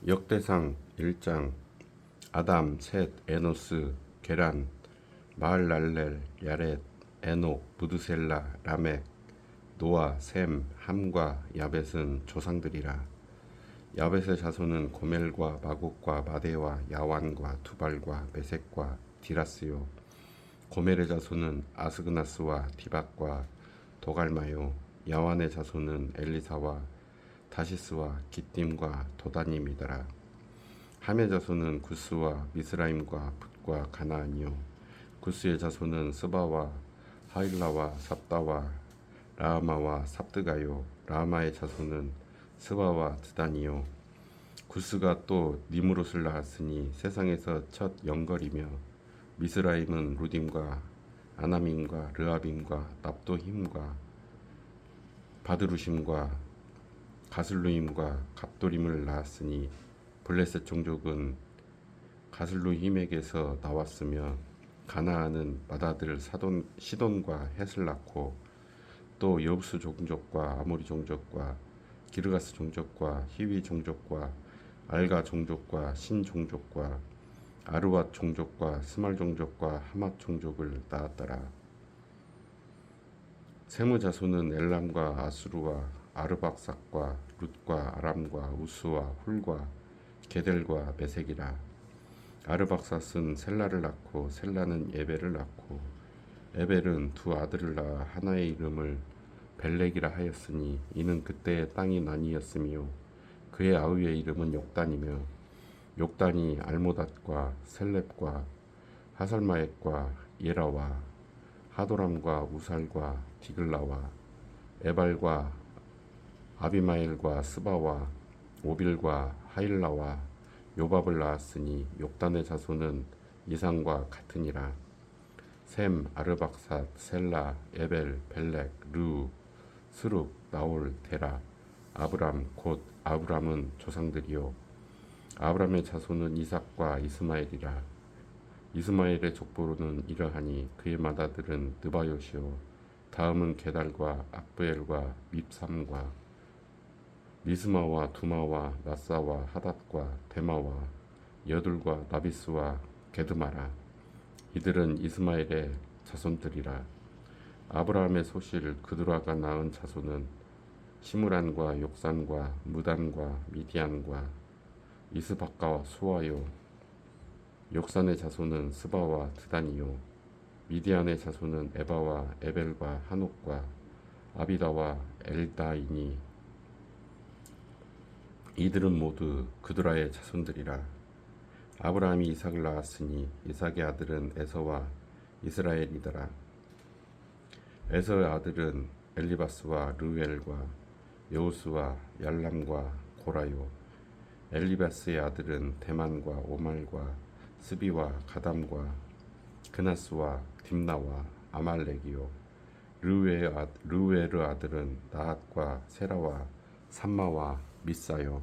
역대상 1장. 아담, 셋, 에노스, 게란, 마할랄렐, 야렛, 에녹, 무드셀라, 라멕, 노아, 셈, 함과 야벳은 조상들이라. 야벳의 자손은 고멜과 마곡과 마대와 야완과 두발과 메색과 디라스요. 고멜의 자손은 아스그나스와 디박과 도갈마요. 야완의 자손은 엘리사와 다시스와 기띔과 도다님이더라. 함의 자손은 구스와 미스라임과 붓과 가나안이요. 구스의 자손은 스바와 하일라와 삽다와 라하마와 삽드가요. 라하마의 자손은 스바와 드단이요. 구스가 또 니므롯을 낳았으니 세상에서 첫 영걸이며, 미스라임은 루딤과 아나밈과 르아빔과 납도힘과 바드루심과 가슬루임과 갑도림을 낳았으니 블레셋 종족은 가슬루힘에게서 나왔으며, 가나안은 맏아들 시돈과 헷을 낳고, 또 여부스 종족과 아모리 종족과 기르가스 종족과 히위 종족과 알가 종족과 신 종족과 아르왓 종족과 스말 종족과 하맛 종족을 낳았더라. 세무 자손은 엘람과 아수르와 아르박삭과 룻과 아람과 우스와 훌과 게델과 메색이라. 아르박삭은 셀라를 낳고 셀라는 에벨을 낳고, 에벨은 두 아들을 낳아 하나의 이름을 벨렉이라 하였으니 이는 그때의 땅이 나뉘었으며, 그의 아우의 이름은 욕단이며, 욕단이 알모닷과 셀렙과 하살마엡과 예라와 하도람과 우살과 디글라와 에발과 아비마엘과 스바와 오빌과 하일라와 요밥을 낳았으니 욕단의 자손은 이상과 같으니라. 셈, 아르박삿, 셀라, 에벨, 벨렉, 르우, 스룹, 나올, 데라, 아브람, 곧 아브람은 조상들이요. 아브람의 자손은 이삭과 이스마엘이라. 이스마엘의 족보로는 이러하니 그의 맏아들은 느바요시요. 다음은 게달과 악브엘과 밉삼과 미스마와 두마와 나사와 하닷과 데마와 여둘과 나비스와 게드마라. 이들은 이스마엘의 자손들이라. 아브라함의 소실 그두라가 낳은 자손은 시므란과 욕산과 무단과 미디안과 이스박가와 수아요. 욕산의 자손은 스바와 드단이요. 미디안의 자손은 에바와 에벨과 한옥과 아비다와 엘다이니. 이들은 모두 그두라의 자손들이라. 아브라함이 이삭을 낳았으니 이삭의 아들은 에서와 이스라엘이더라. 에서의 아들은 엘리바스와 르웰과 여우스와 얄람과 고라요. 엘리바스의 아들은 데만과 오말과 스비와 가담과 그나스와 딥나와 아말렉이요. 르웨르 아들은 나핫과 세라와 삼마와 미사요.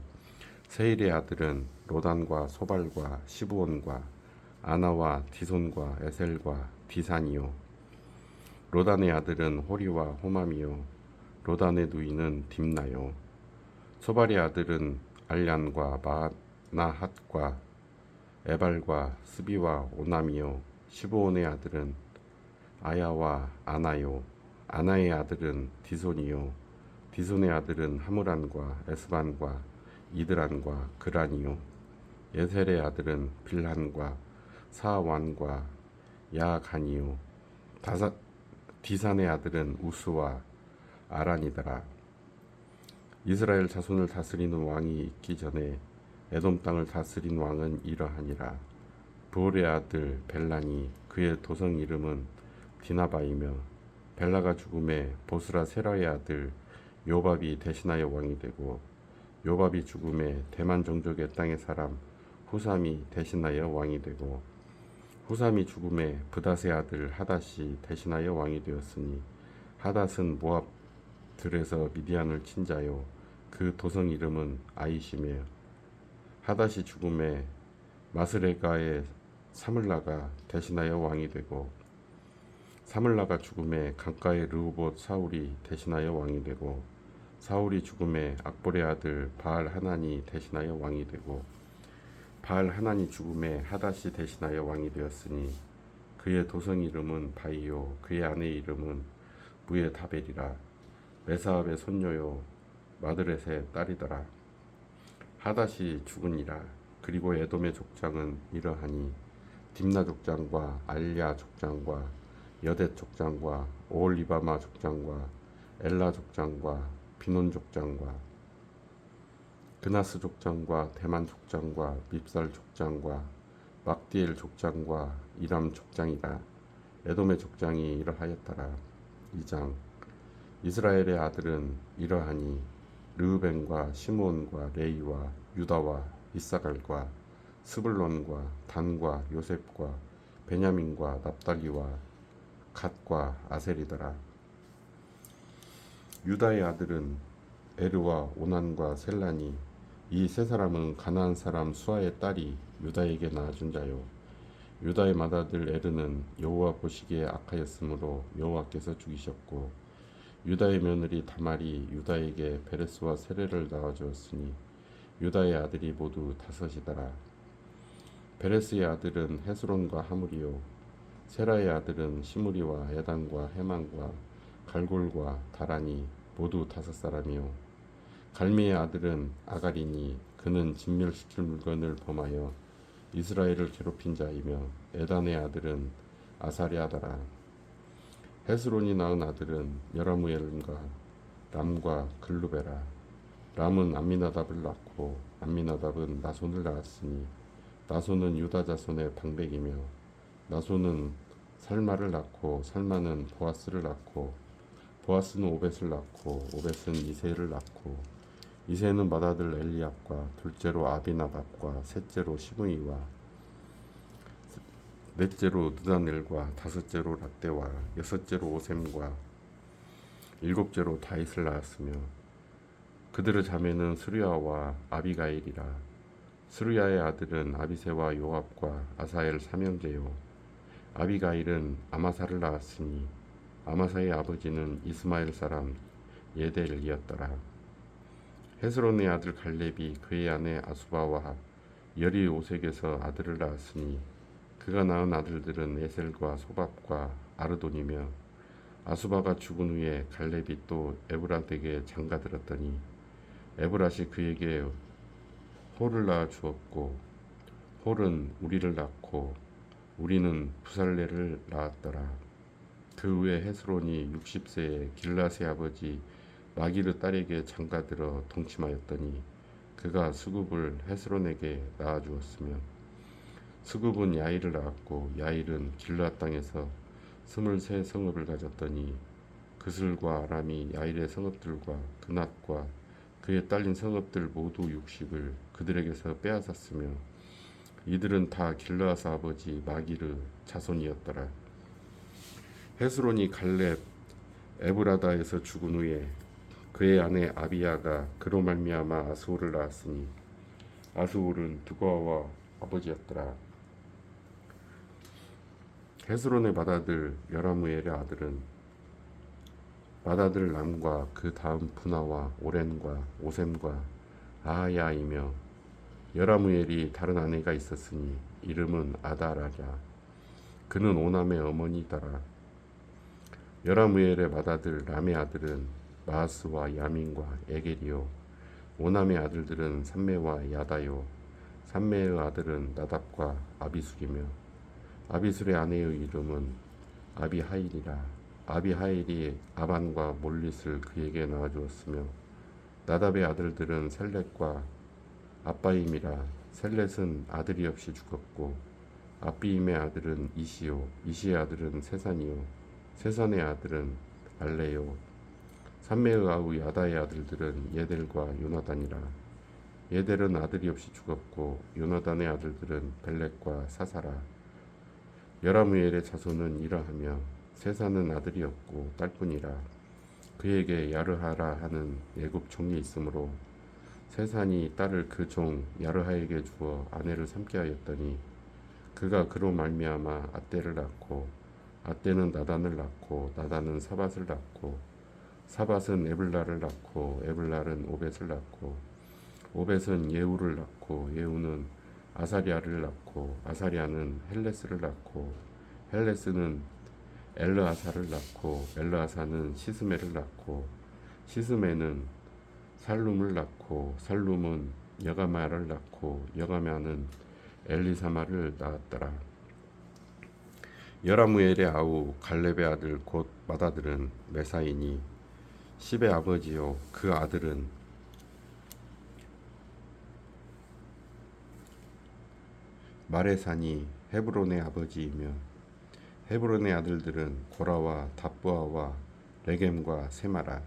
세일의 아들은 로단과 소발과 시브온과 아나와 디손과 에셀과 디산이요. 로단의 아들은 호리와 호맘이요. 로단의 누이는 딥나요. 소발의 아들은 알얀과 마나핫과 에발과 스비와 오남이요. 시브온의 아들은 아야와 아나요. 아나의 아들은 디손이요. 디손의 아들은 하므란과 에스반과 이드란과 그란이요. 예셀의 아들은 빌한과 사완과 야간이요. 디산의 아들은 우스와 아란이더라. 이스라엘 자손을 다스리는 왕이 있기 전에 에돔 땅을 다스린 왕은 이러하니라. 부올의 아들 벨란이, 그의 도성 이름은 디나바이며, 벨라가 죽음에 보스라 세라의 아들 요밥이 대신하여 왕이 되고, 요밥이 죽음에 대만 종족의 땅의 사람 후삼이 대신하여 왕이 되고, 후삼이 죽음에 브닷의 아들 하닷이 대신하여 왕이 되었으니, 하닷은 모압들에서 미디안을 친 자요. 그 도성 이름은 아이시며, 하닷이 죽음에 마스레가의 사물라가 대신하여 왕이 되고, 사물라가 죽음에 강가의 르우봇 사울이 대신하여 왕이 되고, 사울이 죽음에 악볼의 아들 바알 하난이 대신하여 왕이 되고 바알 하난이 죽음에 하닷이 대신하여 왕이 되었으니 그의 도성 이름은 바이요 그의 아내 이름은 무에다벨이라. 메사압의 손녀요 마드렛의 딸이더라. 하닷이 죽으니라. 그리고 에돔의 족장은 이러하니 딥나 족장과 알야 족장과 여댓 족장과 오홀리바마 족장과 엘라 족장과 비논 족장과 그나스 족장과 대만 족장과 밉살 족장과 막디엘 족장과 이람 족장이라. 에돔의 족장이 이러하였더라. 2장. 이스라엘의 아들은 이러하니 르우벤과 시므온과 레이와 유다와 이사갈과 스불론과 단과 요셉과 베냐민과 납달리와 갓과 아셀이더라. 유다의 아들은 에르와 오난과 셀라니. 이 세 사람은 가나안 사람 수아의 딸이 유다에게 낳아준 자요. 유다의 맏아들 에르는 여호와 보시기에 악하였으므로 여호와께서 죽이셨고 유다의 며느리 다말이 유다에게 베레스와 세레를 낳아주었으니 유다의 아들이 모두 5이더라. 베레스의 아들은 헤스론과 하물이요 세라의 아들은 시므리와 에단과 헤만과 갈골과 다라니 모두 5사람이요 갈미의 아들은 아가리니 그는 진멸시킬 물건을 범하여 이스라엘을 괴롭힌 자이며 에단의 아들은 아사리아더라. 헤스론이 낳은 아들은 여라무엘과 람과 글루베라. 람은 암미나답을 낳고 암미나답은 나손을 낳았으니 나손은 유다 자손의 방백이며 나손은 살마를 낳고 살마는 보아스를 낳고 보아스는 오벳을 낳고 오벳은 이새를 낳고 이새는 맏아들 엘리압과 둘째로 아비나답과 셋째로 시므이와 넷째로 느다넬과 다섯째로 락대와 여섯째로 오셈과 일곱째로 다윗을 낳았으며 그들의 자매는 스루야와 아비가일이라. 스루야의 아들은 아비새와 요압과 아사엘 삼형제요 아비가일은 아마사를 낳았으니 아마사의 아버지는 이스마엘 사람 예델이었더라. 헤스론의 아들 갈렙이 그의 아내 아수바와 열이 오색에서 아들을 낳았으니 그가 낳은 아들들은 에셀과 소밥과 아르돈이며 아수바가 죽은 후에 갈렙이 또 에브랏에게 장가들었더니 에브랏이 그에게 홀을 낳아 주었고 홀은 우리를 낳고 우리는 부살레를 낳았더라. 그 후에 헤스론이 60세에 길라스의 아버지 마기르 딸에게 장가들어 동침하였더니 그가 수굽을 헤스론에게 낳아주었으며 수굽은 야일을 낳았고 야일은 길르앗 땅에서 23 성읍을 가졌더니 그슬과 아람이 야일의 성읍들과 그낫과 그의 딸린 성읍들 모두 60을 그들에게서 빼앗았으며 이들은 다 길르앗 아버지 마기르 자손이었더라. 헤스론이 갈렙 에브라다에서 죽은 후에 그의 아내 아비야가 그로 말미암아 아스홀을 낳았으니 아스홀은 두고아와 아버지였더라. 헤스론의 맏아들 여라무엘의 아들은 맏아들 람과 그 다음 푸나와 오렌과 오셈과 아하야이며 여라무엘이 다른 아내가 있었으니 이름은 아다라랴. 그는 오남의 어머니더라. 여라무엘의 맏아들 람의 아들은 마하스와 야민과 에겔이요 오남의 아들들은 삼메와 야다요 삼메의 아들은 나답과 아비술이며 아비술의 아내의 이름은 아비하일이라. 아비하일이 아반과 몰릿을 그에게 낳아주었으며 나답의 아들들은 셀렛과 아빠임이라. 셀렛은 아들이 없이 죽었고 아비임의 아들은 이시요 이시의 아들은 세산이요 세산의 아들은 알레요 삼메의 아우 야다의 아들들은 예델과 요나단이라. 예델은 아들이 없이 죽었고 요나단의 아들들은 벨렉과 사사라. 여라무엘의 자손은 이러하며 세산은 아들이 없고 딸뿐이라. 그에게 야르하라 하는 애굽 종이 있으므로 세산이 딸을 그 종 야르하에게 주어 아내를 삼게 하였더니 그가 그로 말미암아 아떼를 낳고 아떼는 나단을 낳고 나단은 사밧을 낳고 사밧은 에블라를 낳고 에블라는 오벳을 낳고 오벳은 예후를 낳고 예후는 아사리아를 낳고 아사리아는 헬레스를 낳고 헬레스는 엘르아사를 낳고 엘르아사는 시스메를 낳고 시스메는 살룸을 낳고 살룸은 여가마를 낳고 여가마는 엘리사마를 낳았더라. 여라무엘의 아우 갈렙의 아들 곧 맏아들은 메사이니 십의 아버지요 그 아들은 마레사니 헤브론의 아버지이며 헤브론의 아들들은 고라와 답부아와 레겜과 세마라.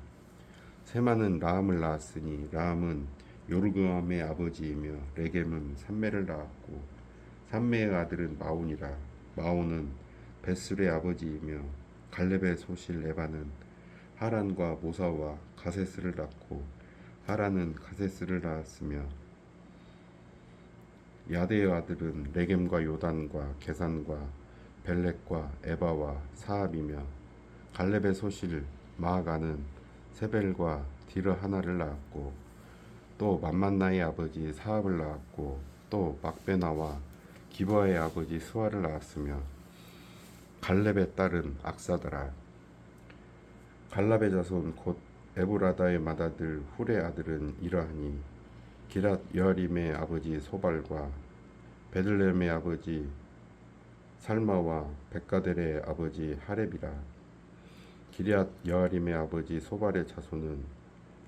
세마는 라함을 낳았으니 라함은 요르그암의 아버지이며 레겜은 삼매를 낳았고 삼매의 아들은 마온이라. 마온은 베술의 아버지이며 갈렙의 소실 에바는 하란과 모사와 가세스를 낳고 하란은 가세스를 낳았으며 야데의 아들은 레겜과 요단과 게산과 벨렉과 에바와 사압이며 갈렙의 소실 마아가는 세벨과 디르 하나를 낳았고 또 만만나의 아버지 사압을 낳았고 또 막베나와 기브아의 아버지 스와를 낳았으며 갈렙의 딸은 악사더라. 갈렙의 자손 곧 에브라다의 맏아들 훌의 아들은 이러하니 기랏 여아림의 아버지 소발과 베들레헴의 아버지 살마와 백가델의 아버지 하렙이라. 기럇 여아림의 아버지 소발의 자손은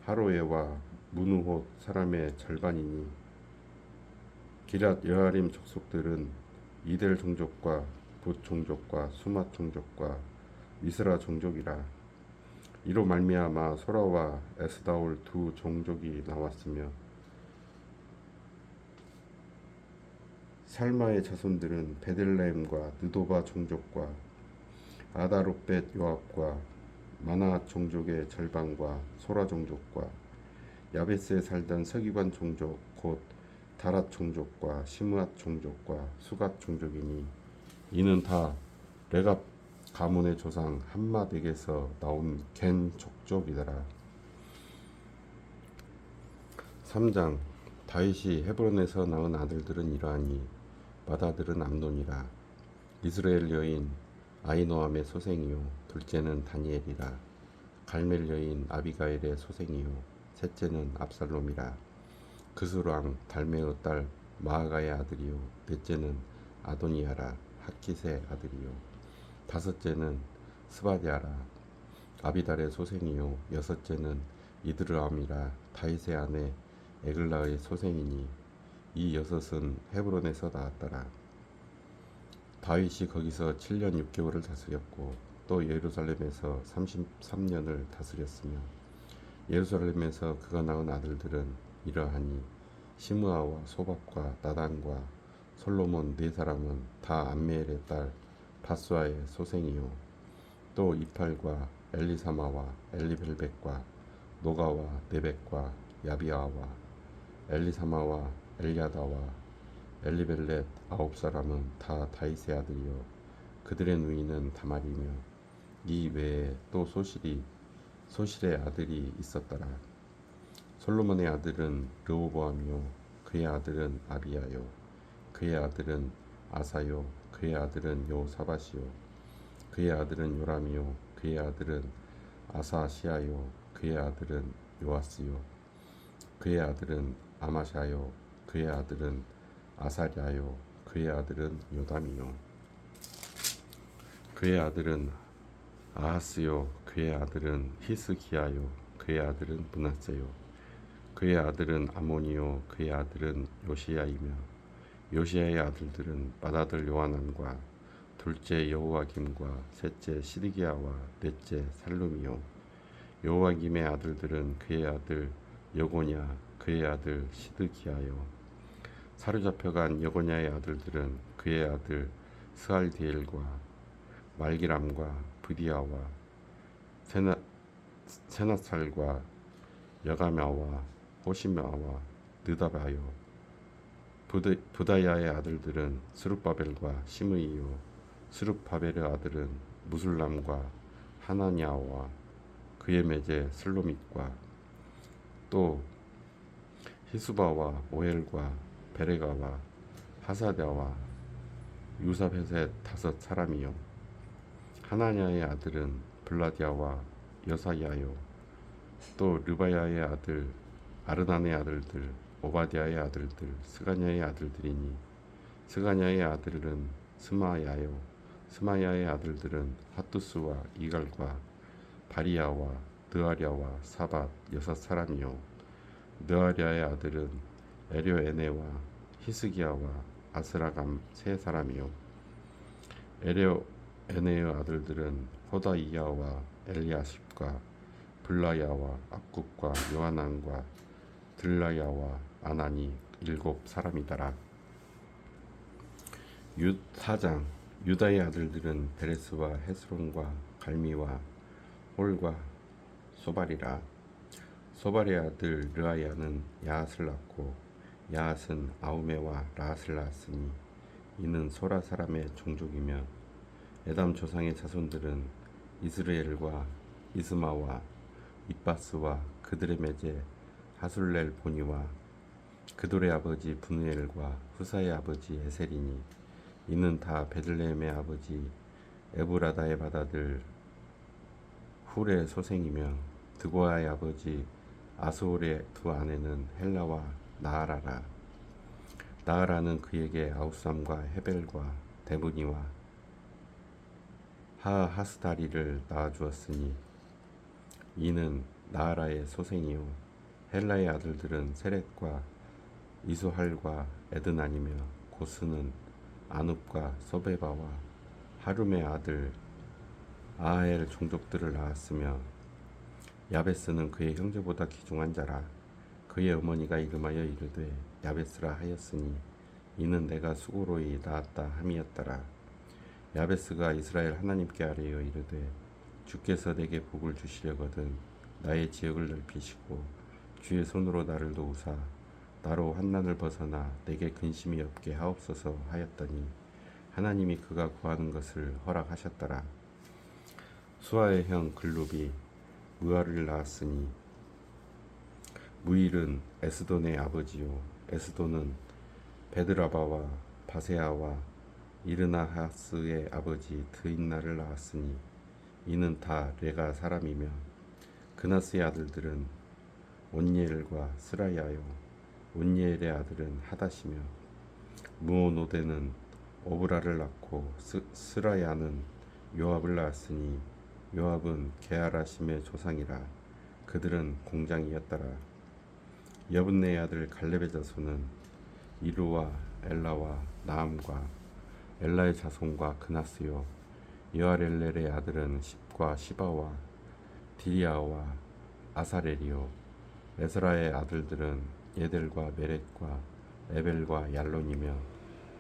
하로에와 무누톳 사람의 절반이니 기럇 여아림 족속들은 이델 종족과 붓 종족과 수맛 종족과 미스라 종족이라. 이로 말미암아 소라와 에스다올 두 종족이 나왔으며 살마의 자손들은 베들레헴과 느도바 종족과 아다롯벳 요압과 마나앗 종족의 절반과 소라 종족과 야베스에 살던 서기관 종족 곧 다랏 종족과 시므앗 종족과 수갓 종족이니 이는 다 레갑 가문의 조상 함마백에서 나온 겐 족족이더라. 3장 다윗이 헤브론에서 낳은 아들들은 이러하니 맏아들은 암논이라. 이스라엘 여인 아히노암의 소생이요 둘째는 다니엘이라. 갈멜 여인 아비가일의 소생이요 셋째는 압살롬이라. 그스왕 달메의 딸 마아가의 아들이요 넷째는 아도니아라. 핫깃의 아들이요 다섯째는 스바디아라. 아비달의 소생이요 여섯째는 이드르암이라. 다윗의 아내 에글라의 소생이니 이 여섯은 헤브론에서 나왔더라. 다윗이 거기서 7년 6개월을 다스렸고 또 예루살렘에서 33년을 다스렸으며 예루살렘에서 그가 낳은 아들들은 이러하니 시므아와 소박과 나단과 솔로몬 네 사람은 다 암미엘의 딸 바수아의 소생이요 또 이팔과 엘리사마와 엘리벨벳과 노가와 네벡과 야비아와 엘리사마와 엘야다와 엘리벨렛 9사람은 다 다윗의 아들이요 그들의 누이는 다말이며 이 외에 또 소실의 아들이 있었더라. 솔로몬의 아들은 르호보암이요 그의 아들은 아비야요 그의 아들은 아사요 그의 아들은 요사밧이요 그의 아들은 요람이요 그의 아들은 아사시아요 그의 아들은 요아스요 그의 아들은 아마샤요 그의 아들은 아사랴요 그의 아들은 요담이요 그의 아들은 아하스요 그의 아들은 히스기야요 그의 아들은 므낫세요 그의 아들은 아몬이요 그의 아들은 요시야이며 요시야의 아들들은 맏아들 요하난과 둘째 여호와김과 셋째 시드기야와 넷째 살룸이요 여호와김의 아들들은 그의 아들 여고냐 그의 아들 시드기야요 사로잡혀간 여고냐의 아들들은 그의 아들 스알디엘과 말기람과 브디아와 세나살과 여가мя와 호시мя와 느다바요 부다야의 아들들은 스룹바벨과 시므이요. 스룹바벨의 아들은 무술람과 하나냐와 그의 매제 슬로밋과 또 히스바와 오엘과 베레가와 하사랴와 유사벳의 5 사람이요 하나냐의 아들은 블라디아와 여사야요 또 르바야의 아들 아르단의 아들들 오바댜의 아들들 스가냐의 아들들이니 스가냐의 아들은 스마야요 스마야의 아들들은 핫두스와 이갈과 바리야와 느아랴와 사밧 6 사람이요 느아랴의 아들은 에료에네와 히스기야와 아스라감 3 사람이요 에료에네의 아들들은 호다이야와 엘리아십과 블라야와 악굽과 요하난과 들라야와 아나니 7 사람이더라. 4장 유다의 아들들은 베레스와 헤스론과 갈미와 홀과 소발이라. 소발의 아들 르아야는 야앗을 낳고 야앗은 아우메와 라앗을 낳았으니 이는 소라 사람의 종족이며 에담 조상의 자손들은 이스르엘과 이스마와 입바스와 그들의 매제 하술렐 보니와 그돌의 아버지 분우엘과 후사의 아버지 에셀이니 이는 다 베들레헴의 아버지 에브라다의 맏아들 훌의 소생이며 드고아의 아버지 아스홀의 2 아내는 헬라와 나아라라. 나아라는 그에게 아우삼과 헤벨과 데브니와 하하스다리를 낳아주었으니 이는 나아라의 소생이요 헬라의 아들들은 세렛과 이수할과 에드나니며 고스는 아눕과 소베바와 하룸의 아들 아하엘 종족들을 낳았으며 야베스는 그의 형제보다 귀중한 자라. 그의 어머니가 이름하여 이르되 야베스라 하였으니 이는 내가 수고로이 낳았다 함이었더라. 야베스가 이스라엘 하나님께 아뢰어 이르되 주께서 내게 복을 주시려거든 나의 지역을 넓히시고 주의 손으로 나를 도우사 나로 환난을 벗어나 내게 근심이 없게 하옵소서 하였더니 하나님이 그가 구하는 것을 허락하셨더라. 수아의 형 글룹이 무아를 낳았으니 무일은 에스돈의 아버지요 에스돈은 베드라바와 바세아와 이르나하스의 아버지 드인나를 낳았으니 이는 다 레가 사람이며 그나스의 아들들은 온니엘과 스라야요 온니엘의 아들은 하닷이며 무오노데는 오브라를 낳고 스라야는 요압을 낳았으니 요압은 게하라심의 조상이라. 그들은 공장이었더라. 여분네의 아들 갈렙의 자손은 이루와 엘라와 나함과 엘라의 자손과 그나스요 여아렐렐의 아들은 십과 시바와 디리아와 아사렐이요 에스라의 아들들은 예델과 메렛과 에벨과 얄론이며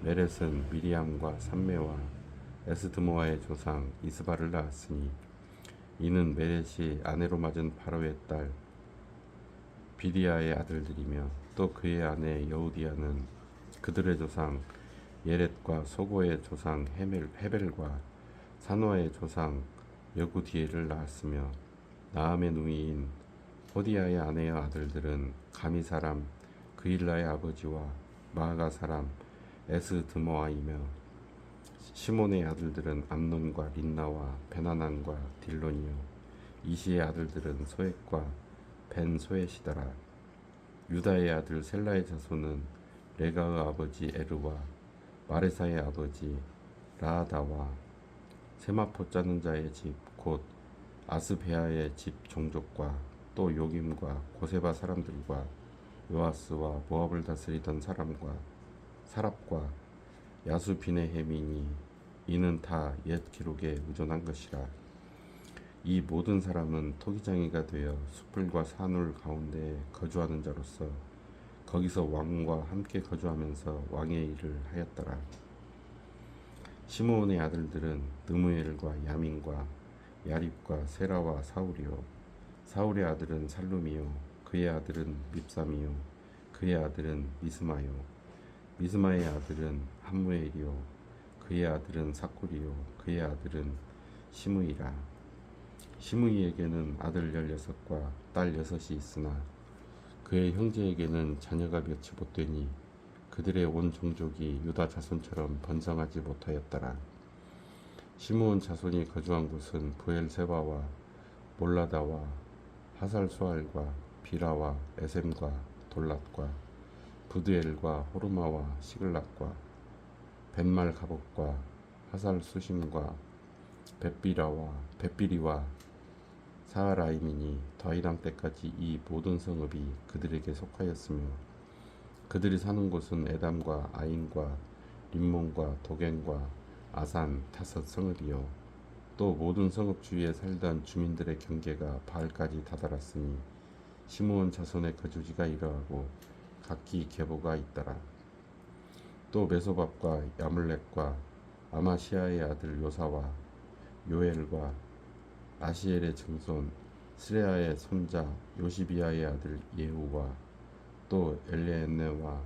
메렛은 미리암과 삼메와 에스드모아의 조상 이스바를 낳았으니 이는 메렛이 아내로 맞은 바로의 딸 비디아의 아들들이며 또 그의 아내 여우디아는 그들의 조상 예렛과 소고의 조상 헤벨과 사노아의 조상 여구디엘을 낳았으며 나함의 누이인 호디아의 아내의 아들들은 가미 사람 그일라의 아버지와 마아가 사람 에스드모아이며 시몬의 아들들은 암논과 린나와 베나난과 딜론이요 이시의 아들들은 소액과 벤 소엣이더라. 유다의 아들 셀라의 자손은 레가의 아버지 에르와 마레사의 아버지 라하다와 세마포 짜는 자의 집 곧 아스베아의 집 종족과 또 요김과 고세바 사람들과 요아스와 모압을 다스리던 사람과 사랍과 야수비네헤미니 이는 다 옛 기록에 의존한 것이라. 이 모든 사람은 토기장이가 되어 숲풀과 산울 가운데 거주하는 자로서 거기서 왕과 함께 거주하면서 왕의 일을 하였더라. 시므온의 아들들은 느무엘과 야민과 야립과 세라와 사울이요 사울의 아들은 살룸이요 그의 아들은 밉삼이요 그의 아들은 미스마요 미스마의 아들은 함무엘이요 그의 아들은 사쿨이요 그의 아들은 시므이라. 시므이에게는 아들 16과 딸 6이 있으나 그의 형제에게는 자녀가 몇이 못 되니 그들의 온 종족이 유다 자손처럼 번성하지 못하였더라. 시므온 자손이 거주한 곳은 브엘세바와 몰라다와 하살수알과 비라와 에셈과 돌랏과 부드엘과 호르마와 시글락과 벤말 가복과 하살수심과 벳비리와 사하라임이니 다이람 때까지 이 모든 성읍이 그들에게 속하였으며 그들이 사는 곳은 에담과 아인과 림몬과 도겐과 아산 다섯 성읍이요 또 모든 성읍 주위에 살던 주민들의 경계가 바알까지 다다랐으니 시므온 자손의 거주지가 이러하고 각기 계보가 있더라. 또 메소밥과 야물렉과 아마시아의 아들 요사와 요엘과 아시엘의 증손 스레아의 손자 요시비아의 아들 예후와 또 엘레엔네와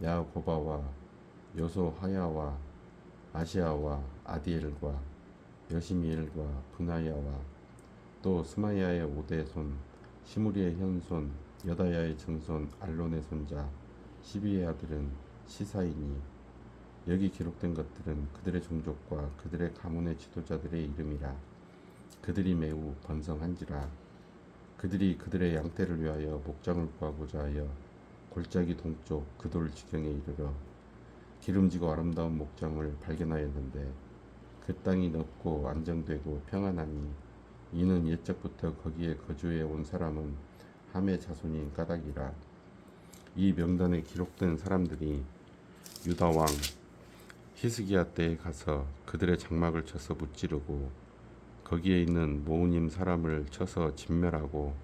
야고바와 요소하야와 아시아와 아디엘과 여시미엘과 분하야와 또 스마야의 5대 손 시무리의 현손 여다야의 증손 알론의 손자 시비의 아들은 시사이니 여기 기록된 것들은 그들의 종족과 그들의 가문의 지도자들의 이름이라. 그들이 매우 번성한지라. 그들이 그들의 양떼를 위하여 목장을 구하고자 하여 골짜기 동쪽 그 돌 지경에 이르러 기름지고 아름다운 목장을 발견하였는데 그 땅이 넓고 안정되고 평안하니 이는 옛적부터 거기에 거주해 온 사람은 함의 자손인 까닭이라. 이 명단에 기록된 사람들이 유다 왕 히스기야 때에 가서 그들의 장막을 쳐서 무찌르고 거기에 있는 모우님 사람을 쳐서 진멸하고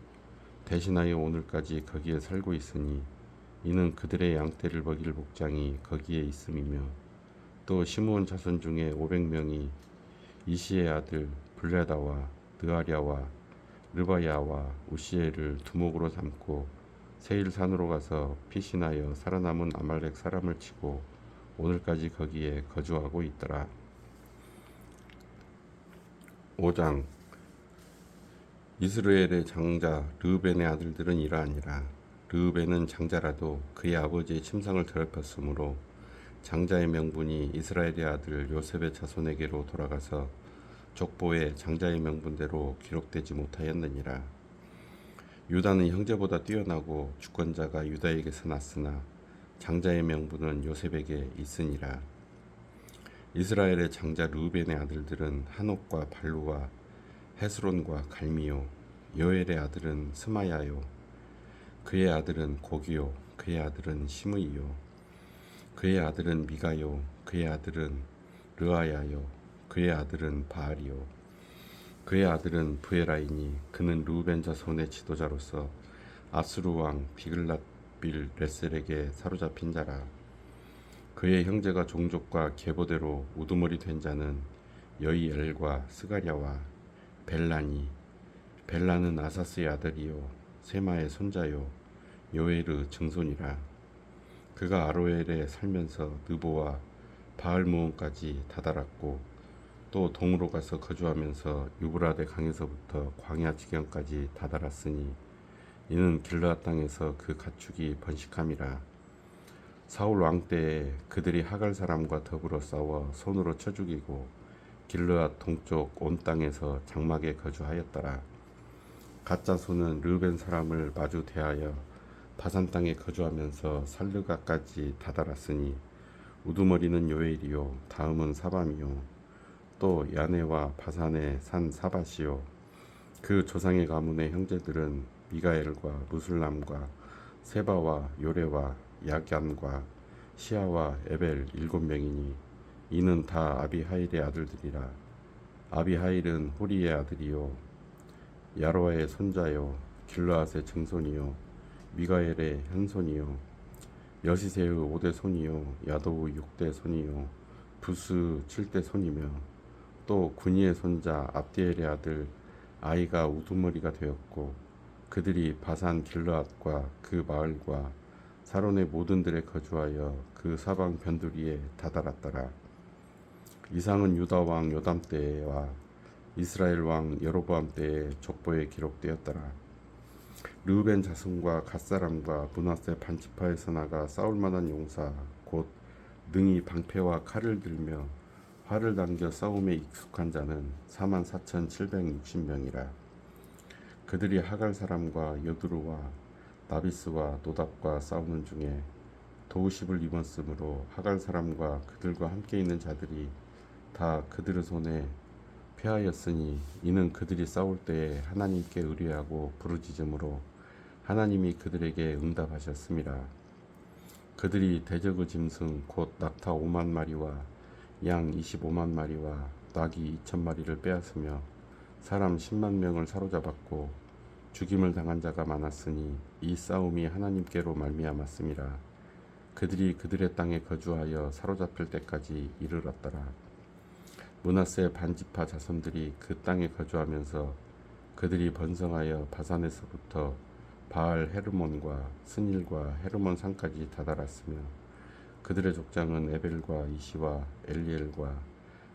대신하여 오늘까지 거기에 살고 있으니 이는 그들의 양떼를 먹일 목장이 거기에 있음이며 또 시므온 자손 중에 500명이 이시의 아들 블레다와 느아랴와 르바야와 우시엘을 두목으로 삼고 세일 산으로 가서 피신하여 살아남은 아말렉 사람을 치고 오늘까지 거기에 거주하고 있더라. 5장 이스라엘의 장자 르우벤의 아들들은 이러하니라. 르우벤은 장자라도 그의 아버지의 침상을 더럽혔으므로 장자의 명분이 이스라엘의 아들 요셉의 자손에게로 돌아가서 족보에 장자의 명분대로 기록되지 못하였느니라. 유다는 형제보다 뛰어나고 주권자가 유다에게서 났으나 장자의 명분은 요셉에게 있으니라. 이스라엘의 장자 르우벤의 아들들은 한옥과 발루와 헤스론과 갈미요 요엘의 아들은 스마야요 그의 아들은 고기요 그의 아들은 시므이요 그의 아들은 미가요 그의 아들은 르아야요 그의 아들은 바알이요 그의 아들은 부에라이니 그는 르우벤 자손의 지도자로서 아수르 왕 비글랏빌 레셀에게 사로잡힌 자라. 그의 형제가 종족과 계보대로 우두머리 된 자는 여이엘과 스가랴와 벨라니 벨라는 아사스의 아들이요 세마의 손자요 요에르 증손이라. 그가 아로엘에 살면서 느보와 바알무온까지 다다랐고 또 동으로 가서 거주하면서 유브라데 강에서부터 광야 지경까지 다다랐으니 이는 길르앗 땅에서 그 가축이 번식함이라. 사울 왕 때에 그들이 하갈 사람과 더불어 싸워 손으로 쳐 죽이고 길르앗 동쪽 온 땅에서 장막에 거주하였더라. 갓자손은 르벤 사람을 마주 대하여 바산 땅에 거주하면서 살르가까지 다다랐으니 우두머리는 요엘이요 다음은 사밤이요 또 야네와 바산의 산 사바시요 그 조상의 가문의 형제들은 미가엘과 무술람과 세바와 요레와 야간과 시아와 에벨 7명이니 이는 다 아비하일의 아들들이라. 아비하일은 후리의 아들이요 야로아의 손자요 길르앗의 증손이요 미가엘의 현손이요 여시세의 5대 손이요 야도우 6대 손이요 부스 7대 손이며 또 군이의 손자 압디엘의 아들 아이가 우두머리가 되었고 그들이 바산 길르앗과 그 마을과 사론의 모든 들에 거주하여 그 사방 변두리에 다다랐더라. 이상은 유다 왕 요담 때와 이스라엘 왕 여로보암 때의 족보에 기록되었더라. 르우벤 자손과 갓 사람과 므낫세 반지파에서 나가 싸울 만한 용사 곧 능히 방패와 칼을 들며 활을 당겨 싸움에 익숙한 자는 44,760명이라. 그들이 하갈 사람과 여두루와 나비스와 노답과 싸우는 중에 도우십을 입었으므로 하갈 사람과 그들과 함께 있는 자들이 다 그들의 손에 패하였으니 이는 그들이 싸울 때에 하나님께 의뢰하고 부르짖음으로 하나님이 그들에게 응답하셨습니다. 그들이 대적의 짐승 곧 낙타 5만 마리와 양 25만 마리와 낙이 2천 마리를 빼앗으며 사람 10만 명을 사로잡았고 죽임을 당한 자가 많았으니 이 싸움이 하나님께로 말미암았습니다. 그들이 그들의 땅에 거주하여 사로잡힐 때까지 이르렀더라. 므낫세 반지파 자손들이 그 땅에 거주하면서 그들이 번성하여 바산에서부터 바알 헤르몬과 스닐과 헤르몬 산까지 다다랐으며 그들의 족장은 에벨과 이시와 엘리엘과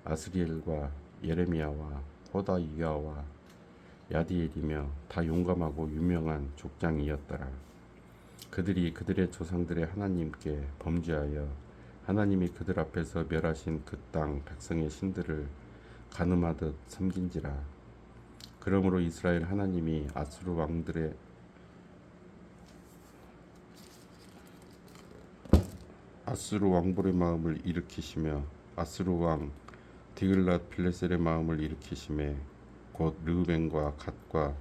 아스리엘과 예레미야와 호다이야와 야디엘이며 다 용감하고 유명한 족장이었더라. 그들이 그들의 조상들의 하나님께 범죄하여 하나님이 그들 앞에서 멸하신 그 땅 백성의 신들을 간음하듯 섬긴지라. 그러므로 이스라엘 하나님이 아수르 왕볼의 마음을 일으키시며 아수르 왕 디글랏 빌레셀의 마음을 일으키심에 곧 르우벤과 갓과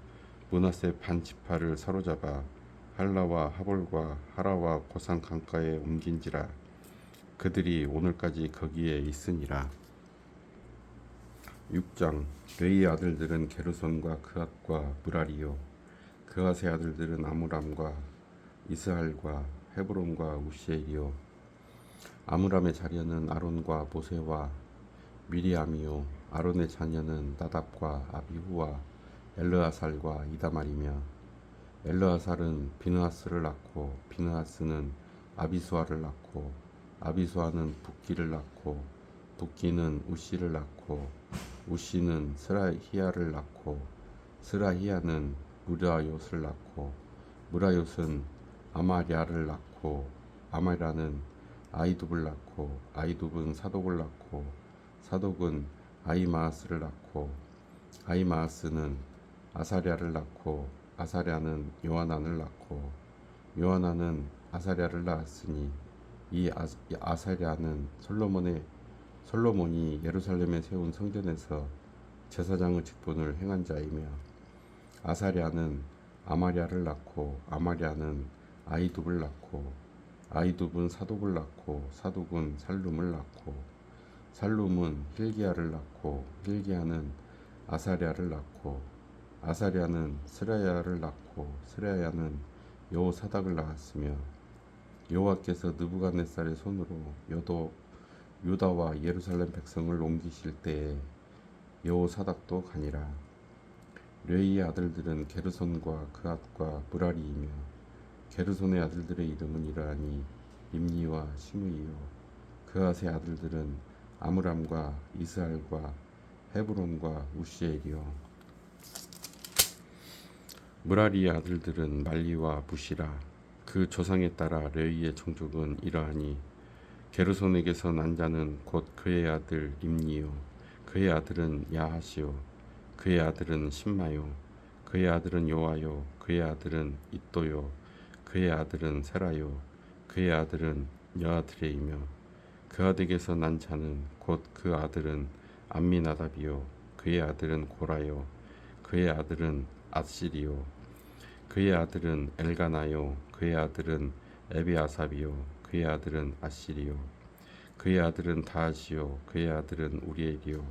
므낫세 반지파를 사로잡아 할라와 하볼과 하라와 고산 강가에 옮긴지라. 그들이 오늘까지 거기에 있으니라. 6장. 레이의 아들들은 게르손과 그앗과 무라리요 그앗의 아들들은 아므람과 이스할과 헤브론과 우시엘이요 아므람의 자녀는 아론과 모세와 미리암이요 아론의 자녀는 나답과 아비후와 엘르아살과 이다말이며 엘르아살은 비느하스를 낳고 비느하스는 아비수아를 낳고 아비수아는 붓기를 낳고 붓기는 우시를 낳고 우시는 스라히야를 낳고 스라히야는 무라요스를 낳고 무라요스는 아마랴를 낳고 아마랴는 아이둡을 낳고 아이둡은 사독을 낳고 사독은 아이마아스를 낳고 아이마아스는 아사랴를 낳고 아사랴는 요하난을 낳고 요하난은 아사랴를 낳았으니 이 아사랴는 솔로몬이 예루살렘에 세운 성전에서 제사장의 직분을 행한 자이며 아사랴는 아마랴를 낳고 아마랴는 아이둡을 낳고 아이둡은 사독을 낳고 사독은 살룸을 낳고 살룸은 힐기야를 낳고 힐기야는 아사랴를 낳고 아사랴는 스라야를 낳고 스라야는 여호사닥을 낳았으며 여호와께서 느부갓네살의 손으로 유다와 예루살렘 백성을 옮기실 때에 여호사닥도 가니라. 레이의 아들들은 게르손과 그앗과 무라리이며 게르손의 아들들의 이름은 이러하니 임니와 시므이요 그앗의 아들들은 아므람과 이스할과 헤브론과 우시엘이요 무라리의 아들들은 말리와 무시라. 그 조상에 따라 레위의 종족은 이러하니 게르손에게서 난 자는 곧 그의 아들 임니요 그의 아들은 야하시요 그의 아들은 심마요 그의 아들은 요아요 그의 아들은 잇도요 그의 아들은 세라요 그의 아들은 여아드레이며 그아들에게서 난 자는 곧 그 아들은 암미나답이요 그의 아들은 고라요 그의 아들은 앗시리요 그의 아들은 엘가나요 그의 아들은 에비아삽이요 그의 아들은 아시리요 그의 아들은 다하시요 그의 아들은 우리엘이요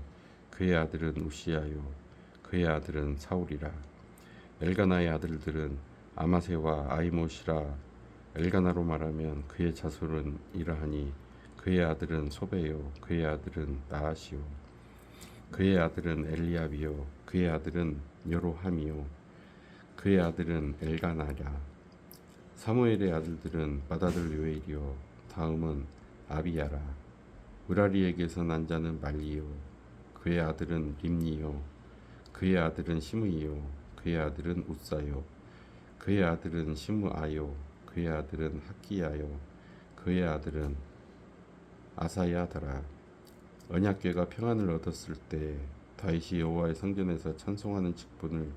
그의 아들은 우시야요 그의 아들은 사울이라. 엘가나의 아들들은 아마세와 아이못이라. 엘가나로 말하면 그의 자손은 이러하니 그의 아들은 소베요 그의 아들은 나하시요 그의 아들은 엘리압이요 그의 아들은 여로함이요 그의 아들은 엘가나랴. 사무엘의 아들들은 맏아들 요엘이요 다음은 아비야라. 무라리에게서 난 자는 말리요 그의 아들은 림니요 그의 아들은 시므이요 그의 아들은 웃사요 그의 아들은 시므아요 그의 아들은 학기야요 그의 아들은 아사야더라. 언약궤가 평안을 얻었을 때 다윗이 여호와의 성전에서 찬송하는 직분을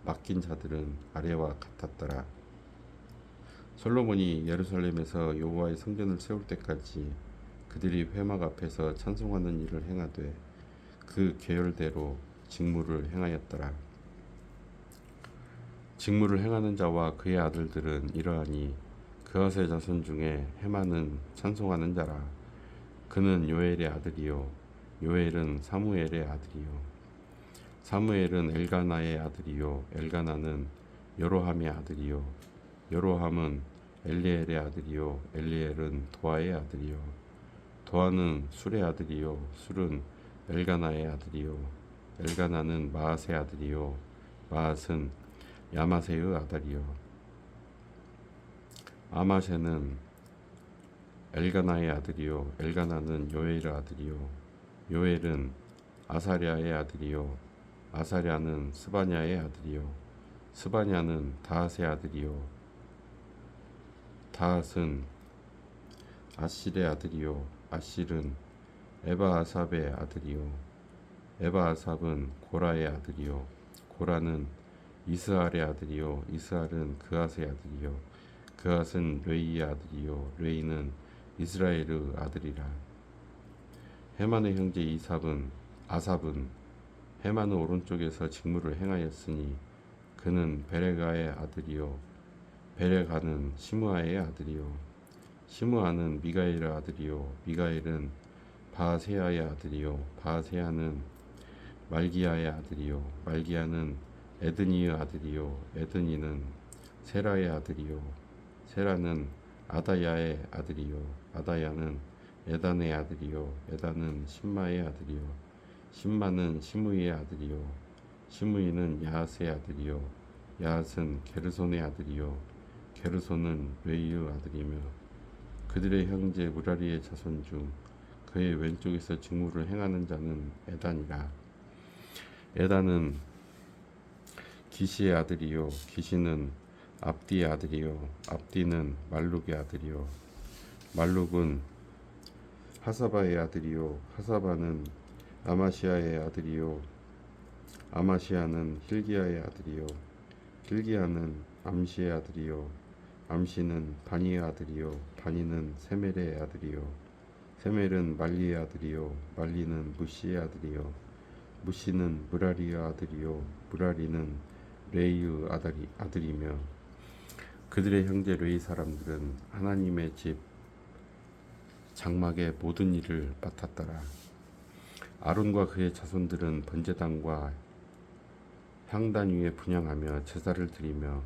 맡긴 자들은 아래와 같았더라. 솔로몬이 예루살렘에서 여호와의 성전을 세울 때까지 그들이 회막 앞에서 찬송하는 일을 행하되 그 계열대로 직무를 행하였더라. 직무를 행하는 자와 그의 아들들은 이러하니 그앗의 자손 중에 헤만은 찬송하는 자라. 그는 요엘의 아들이요 요엘은 사무엘의 아들이요 사무엘은 엘가나의 아들이요 엘가나는 여로함의 아들이요 여로함은 엘리엘의 아들이요 엘리엘은 도아의 아들이요 도아는 술의 아들이요 술은 엘가나의 아들이요 엘가나는 마앗의 아들이요 마앗은 야마세의 아들이요 아마세는 엘가나의 아들이요 엘가나는 요엘의 아들이요 요엘은 아사랴의 아들이요 아사랴는 스바냐의 아들이요 스바냐는 다핫의 아들이요 다핫은 아실의 아들이요 아실은 에바아삽의 아들이요 에바아삽은 고라의 아들이요 고라는 이스알의 아들이요 이스알은 그앗의 아들이요 그앗은 뢰이의 아들이요 뢰이는 이스라엘의 아들이라. 헤만의 형제 아삽은 헤만의 오른쪽에서 직무를 행하였으니 그는 베레가의 아들이요 베레가는 시므아의 아들이요 시므아는 미가엘의 아들이요 미가엘은 바세야의 아들이요 바세야는 말기야의 아들이요 말기야는 에드니의 아들이요 에드니는 세라의 아들이요 세라는 아다야의 아들이요 아다야는 에단의 아들이요 에단은 심마의 아들이요 심마는 시므이의 아들이요 시므이는 야핫의 아들이요 야핫은 게르손의 아들이요 게르손은 뢰이의 아들이며 그들의 형제 무라리의 자손 중 그의 왼쪽에서 직무를 행하는 자는 에단이라. 에단은 기시의 아들이요 기시는 압디의 아들이요 압디는 말룩의 아들이요 말룩은 하사바의 아들이요 하사바는 아마시아의 아들이요 아마시아는 힐기야의 아들이요 힐기야는 암시의 아들이요 암시는 바니의 아들이요 바니는 세멜의 아들이요 세멜은 말리의 아들이요 말리는 무시의 아들이요 무시는 무라리의 아들이요 무라리는 레이의 아들이며 그들의 형제 레이 사람들은 하나님의 집 장막의 모든 일을 맡았더라. 아론과 그의 자손들은 번제단과 향단 위에 분향하며 제사를 드리며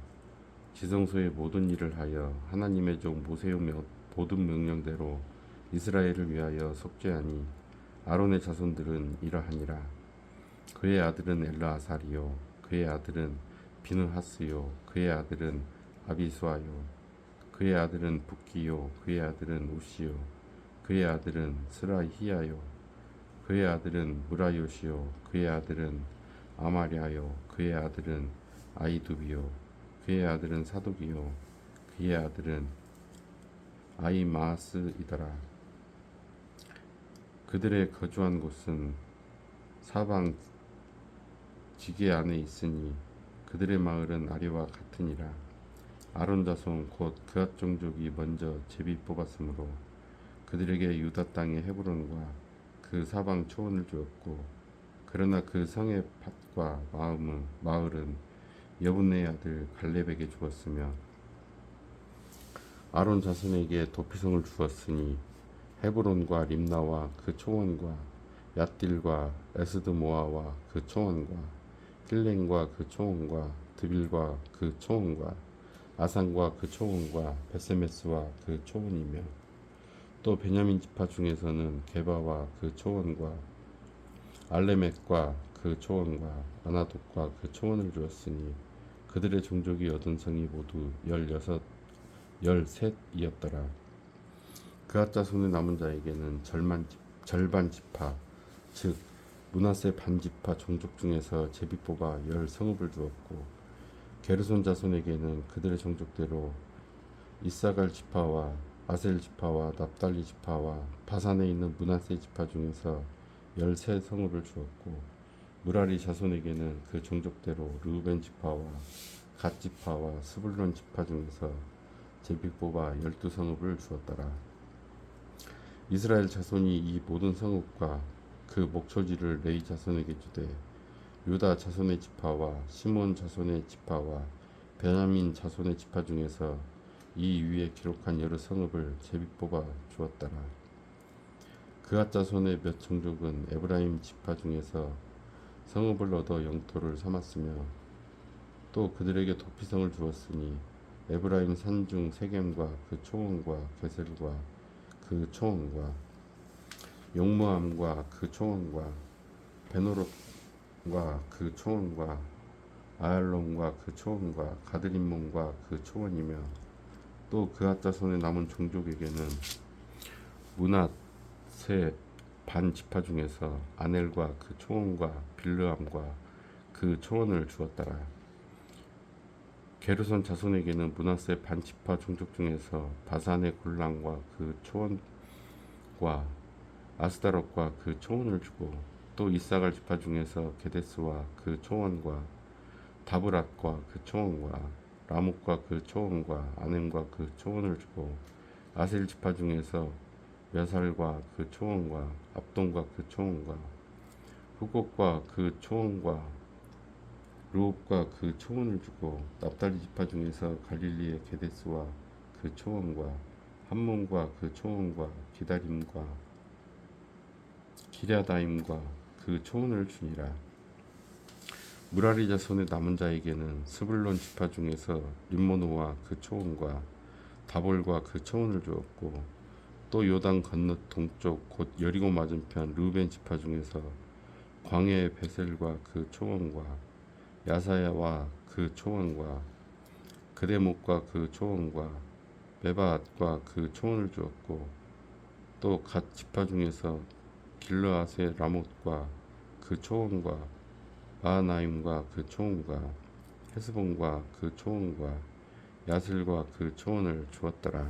지성소의 모든 일을 하여 하나님의 종 모세의 모든 명령대로 이스라엘을 위하여 속죄하니 아론의 자손들은 이러하니라. 그의 아들은 엘라아살이요 그의 아들은 비느하스요 그의 아들은 아비수아요 그의 아들은 붓기요 그의 아들은 우시요 그의 아들은 스라히야요 그의 아들은 무라요시요 그의 아들은 아마랴요 그의 아들은 아이두비요 그의 아들은 사독이요 그의 아들은 아이마스이더라. 그들의 거주한 곳은 사방 지게 안에 있으니 그들의 마을은 아래와 같으니라. 아론 자손 곧 그앗 종족이 먼저 제비 뽑았으므로 그들에게 유다 땅의 헤브론과 그 사방 초원을 주었고 그러나 그 성의 밭과 마을은 여분의 아들 갈렙에게 주었으며 아론 자손에게 도피성을 주었으니 헤브론과 림나와 그 초원과 얏딜과 에스드모아와 그 초원과 힐렌과 그 초원과 드빌과 그 초원과 아산과 그 초원과 베세메스와 그 초원이며 또 베냐민 지파 중에서는 게바와 그 초원과 알레멕과 그 초원과 아나돗과 그 초원을 주었으니 그들의 종족이 얻은 성이 모두 13이었더라. 그앗 자손의 남은 자에게는 절반 지파 즉 므낫세 반지파 종족 중에서 제비 뽑아 10성읍을 주었고 게르손 자손에게는 그들의 종족대로 이사갈 지파와 아셀 지파와 납달리 지파와 바산에 있는 므낫세 지파 중에서 13성읍을 주었고 무라리 자손에게는 그 종족대로 르우벤 지파와 갓 지파와 스불론 지파 중에서 제비 뽑아 12성읍을 주었더라. 이스라엘 자손이 이 모든 성읍과 그 목초지를 레위 자손에게 주되 유다 자손의 지파와 시몬 자손의 지파와 베냐민 자손의 지파 중에서 이 위에 기록한 여러 성읍을 제비 뽑아 주었더라. 그앗 자손의 몇 종족은 에브라임 지파 중에서 성읍을 얻어 영토를 삼았으며 또 그들에게 도피성을 주었으니 에브라임 산중 세겜과 그 초원과 게셀과 그 초원과 용모함과 그 초원과 베노롯과 그 초원과 아얄론과 그 초원과 가드림몬과 그 초원이며 또 그앗 자손의 남은 종족에게는 므낫세 반 지파 중에서 아넬과 그 초원과 빌르함과 그 초원을 주었더라. 게르손 자손에게는 므낫세 반 지파 종족 중에서 바산의 골랑과 그 초원과 아스다롯과 그 초원을 주고 또 이사갈 지파 중에서 게데스와 그 초원과 다브랏과 그 초원과 라목과 그 초원과 아넴과 그 초원을 주고 아셀 지파 중에서 며살과 그 초원과 압돈과 그 초원과 후곡과 그 초원과 르홉과 그 초원을 주고 납달리 지파 중에서 갈릴리의 게데스와 그 초원과 함몬과 그 초원과 기다림과 기랴다임과 그 초원을 주니라. 무라리 자손의 남은 자에게는 스불론 지파 중에서 림모노와 그 초원과 다볼과 그 초원을 주었고 또 요단 건너 동쪽 곧 여리고 맞은편 르우벤 지파 중에서 광야의 베셀과 그 초원과 야사야와 그 초원과 그대목과 그 초원과 메바앗과 그 초원을 주었고 또 갓 지파 중에서 길르앗의 라못과 그 초원과 마하나임과 그 초원과 헤스본과 그 초원과 야슬과 그 초원을 주었더라.